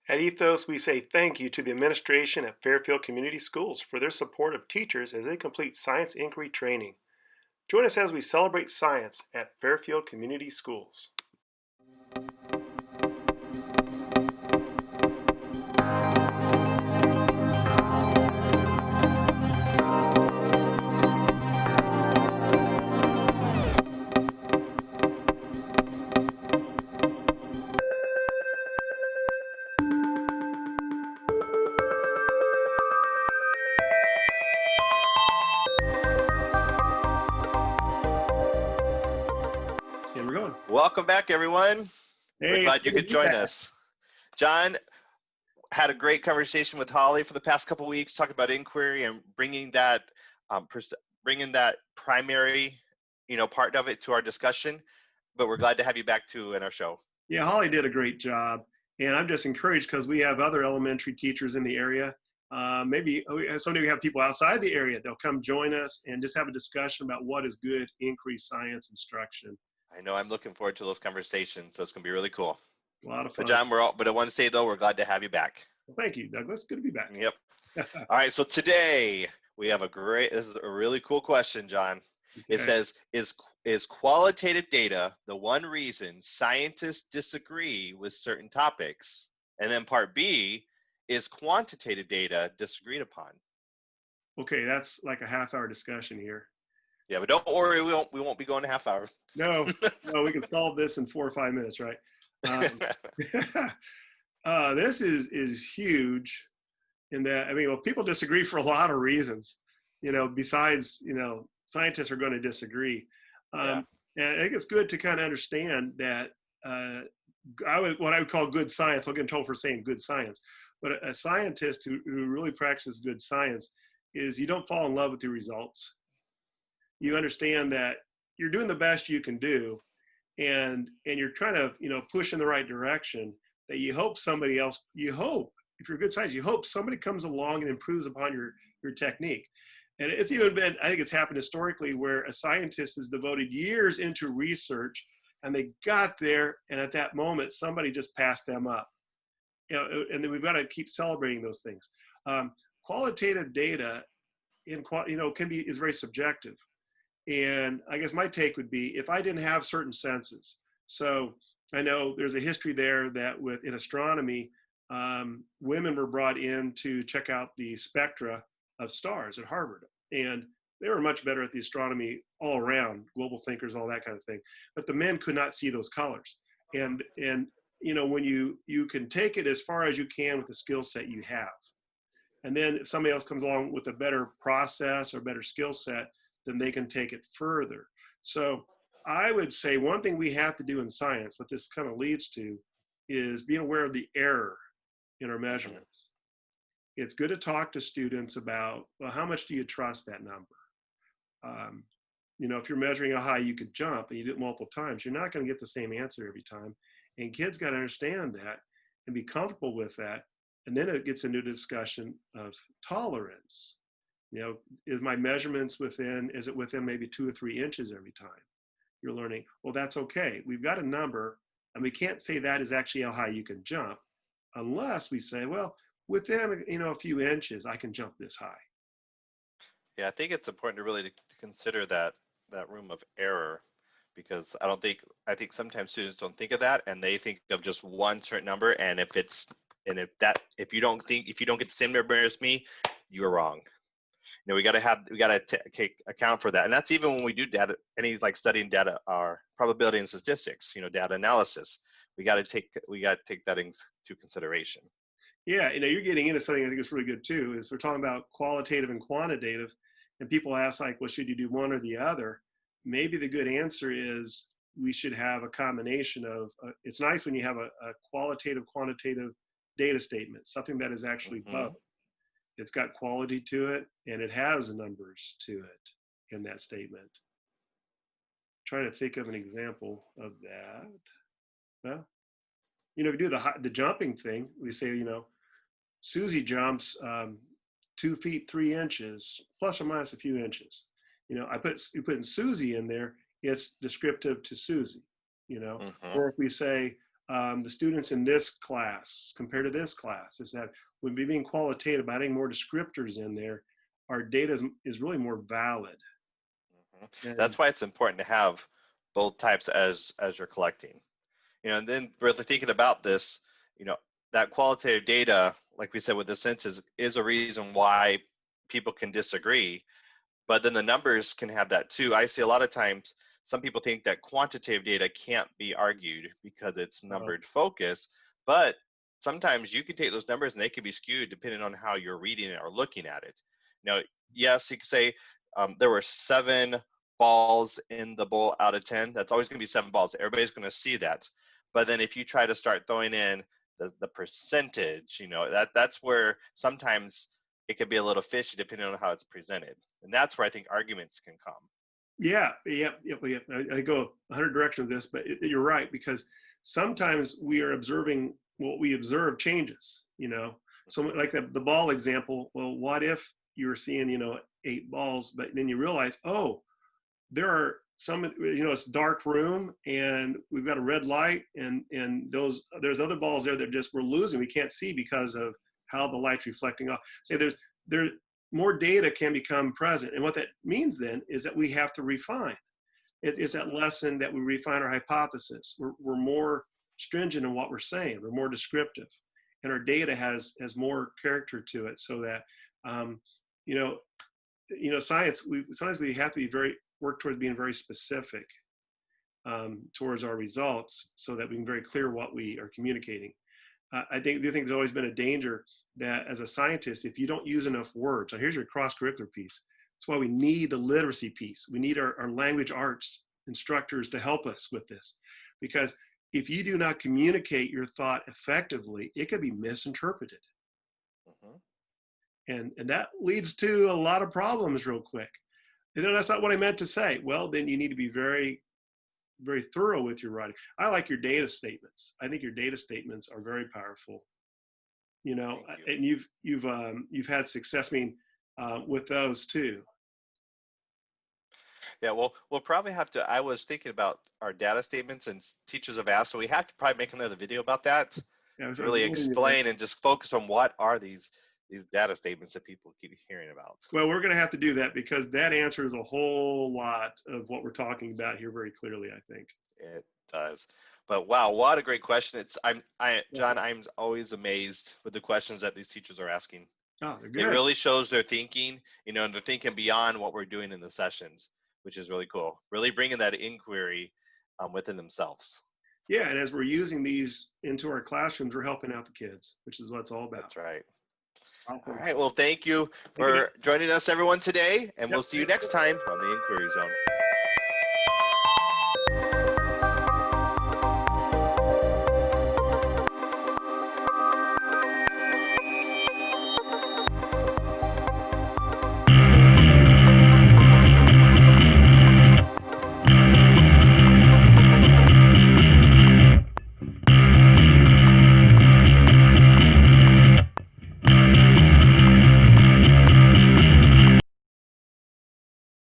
At Ethos, we say thank you to the administration at Fairfield Community Schools for their support of teachers as they complete science inquiry training. Join us as we celebrate science at Fairfield Community Schools. And we're going. Welcome back, everyone. We're Hey, it's glad you good to could be join back. us. John had a great conversation with Holly for the past couple of weeks, talking about inquiry and bringing that primary, part of it to our discussion. But we're glad to have you back too in our show. Yeah, Holly did a great job. And I'm just encouraged because we have other elementary teachers in the area. Maybe someday we have people outside the area. They'll come join us and just have a discussion about what is good inquiry science instruction. I know I'm looking forward to those conversations, so it's gonna be really cool. A lot of But fun. John, but I want to say though, we're glad to have you back. Well, thank you, Douglas. Good to be back. Yep. All right. So today we have this is a really cool question, John. It says, is qualitative data the one reason scientists disagree with certain topics? And then part B, is quantitative data disagreed upon? Okay, that's like a half-hour discussion here. Yeah, but don't worry, we won't be going a half hour. No, we can solve this in 4 or 5 minutes, right? This is huge in that, well, people disagree for a lot of reasons, besides, scientists are going to disagree. Yeah. And I think it's good to kind of understand that what I would call good science, I'll get in trouble for saying good science, but a scientist who really practices good science is you don't fall in love with your results. You understand that you're doing the best you can do, and you're trying to push in the right direction, that you hope somebody else, if you're a good scientist, you hope somebody comes along and improves upon your technique. And it's even been, I think it's happened historically, where a scientist has devoted years into research and they got there, and at that moment somebody just passed them up. And then we've got to keep celebrating those things. Qualitative data is very subjective. And I guess my take would be, if I didn't have certain senses, so I know there's a history there that in astronomy, women were brought in to check out the spectra of stars at Harvard. And they were much better at the astronomy all around, global thinkers, all that kind of thing. But the men could not see those colors. And when you can take it as far as you can with the skill set you have. And then if somebody else comes along with a better process or better skill set, then they can take it further. So I would say one thing we have to do in science, what this kind of leads to, is being aware of the error in our measurements. It's good to talk to students about, well, how much do you trust that number? If you're measuring how high you could jump and you do it multiple times, you're not going to get the same answer every time. And kids got to understand that and be comfortable with that. And then it gets into a discussion of tolerance. Is my measurements within maybe 2 or 3 inches every time? You're learning, well, that's okay. We've got a number, and we can't say that is actually how high you can jump, unless we say, well, within a few inches, I can jump this high. Yeah, I think it's important to really consider that room of error, because I think sometimes students don't think of that, and they think of just one certain number, and if you don't get the same number as me, you're wrong. We got to take account for that. And that's even when we do data, studying data, our probability and statistics, data analysis, we got to take that into consideration. Yeah. You're getting into something I think is really good too, is we're talking about qualitative and quantitative, and people ask well, should you do one or the other? Maybe the good answer is we should have a combination of, it's nice when you have a qualitative, quantitative data statement, something that is actually both. It's got quality to it, and it has numbers to it in that statement. I'm trying to think of an example of that. Well, if you do the jumping thing, we say, Susie jumps 2 feet 3 inches, plus or minus a few inches. You put in Susie in there, it's descriptive to Susie. Or if we say the students in this class compared to this class, is that when being qualitative, adding more descriptors in there, our data is really more valid. And That's why it's important to have both types as you're collecting. And then really thinking about this, that qualitative data, like we said with the census, is a reason why people can disagree. But then the numbers can have that too. I see a lot of times some people think that quantitative data can't be argued because it's numbered focus, but sometimes you can take those numbers and they can be skewed depending on how you're reading it or looking at it. Yes, you could say there were 7 balls in the bowl out of 10. That's always going to be 7 balls. Everybody's going to see that. But then if you try to start throwing in the percentage, that's where sometimes it could be a little fishy depending on how it's presented. And that's where I think arguments can come. Yeah. I go 100 directions with this, but you're right, because sometimes we are observing what we observe changes, So like the ball example, well, what if you were seeing, 8 balls, but then you realize, oh, there are some, it's a dark room and we've got a red light and there's other balls there that just we're losing. We can't see because of how the light's reflecting off. So there's more data can become present. And what that means then is that we have to refine. It's that lesson that we refine our hypothesis. We're more stringent in what we're saying. We're more descriptive. And our data has more character to it, so that, science, sometimes we have to work towards being very specific towards our results so that we can be very clear what we are communicating. I do think there's always been a danger that as a scientist, if you don't use enough words, so here's your cross-curricular piece. That's why we need the literacy piece. We need our language arts instructors to help us with this, because if you do not communicate your thought effectively, it could be misinterpreted. And that leads to a lot of problems real quick. That's not what I meant to say. Well, then you need to be very, very thorough with your writing. I like your data statements. I think your data statements are very powerful. And you've had success, with those too. Yeah, we'll probably have to. I was thinking about our data statements, and teachers have asked, so we have to probably make another video about that. Yeah, really explain and just focus on what are these data statements that people keep hearing about. Well, we're going to have to do that because that answers a whole lot of what we're talking about here very clearly, I think. It does. But wow, what a great question. John, I'm always amazed with the questions that these teachers are asking. Oh, they're good. It really shows their thinking, and they're thinking beyond what we're doing in the sessions, which is really cool. Really bringing that inquiry within themselves. Yeah, and as we're using these into our classrooms, we're helping out the kids, which is what it's all about. That's right. Awesome. All right, well, thank you for joining us, everyone, today, and we'll see you next time on the Inquiry Zone.